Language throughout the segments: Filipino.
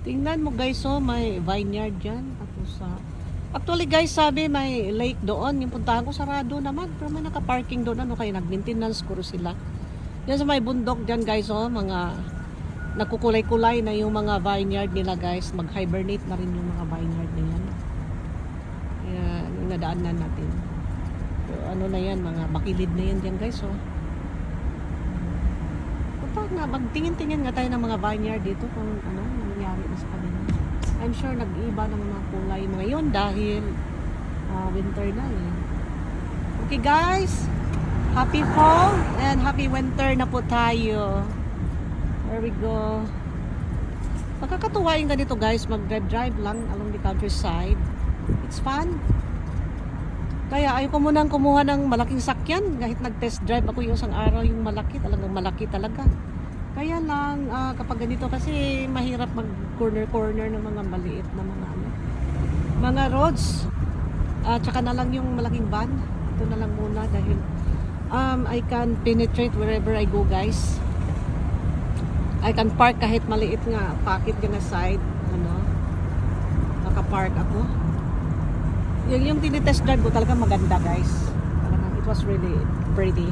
Tingnan mo guys, oh, may vineyard dyan. Tapos actually guys, sabi may lake doon. Yung puntahan ko sarado naman. Pero may naka-parking doon. Ano kayo, nag-maintenance kuro sila. Yan sa may bundok dyan guys, oh, mga nagkukulay-kulay na yung mga vineyard nila guys. Mag-hibernate na rin yung mga vineyard na yan. Yan, yung nadaanan natin. So, ano na yan, mga bakilid na yan dyan guys, oh. Kapag nga, magtingin-tingin nga tayo ng mga vineyard dito kung ano, nangyari na sa kanila. I'm sure nag-iiba ng mga kulay ngayon dahil winter na eh. Okay guys, happy fall and happy winter na po tayo. There we go. Nakakatuwa yung ganito guys, mag-drive lang along the countryside. It's fun. Kaya ayoko munang kumuha ng malaking sakyan. Kahit nag-test drive ako yung isang araw, yung malaki, talagang malaki talaga. Kaya lang, kapag ganito kasi mahirap mag-corner-corner ng mga maliit na mga roads. Tsaka na lang yung malaking van. Ito na lang muna dahil I can penetrate wherever I go guys. I can park kahit maliit nga pocket na side. Ano, nakapark ako. Yung tinitest drive ko talaga maganda guys. Talagang it was really pretty.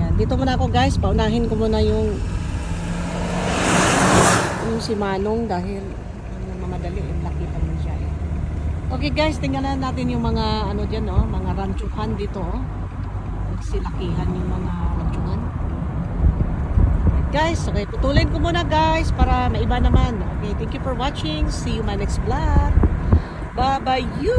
Yan, dito muna ako guys. Paunahin ko muna yung si Manong dahil mamadali nakita mo siya. Okay guys, tingnan natin yung mga ano diyan, oh, mga ranchuhan dito, oh. Nagsilakihan yung mga ranchuhan. Guys, okay, putulin ko muna guys para maiba naman. Okay, thank you for watching. See you my next vlog. Bye bye you.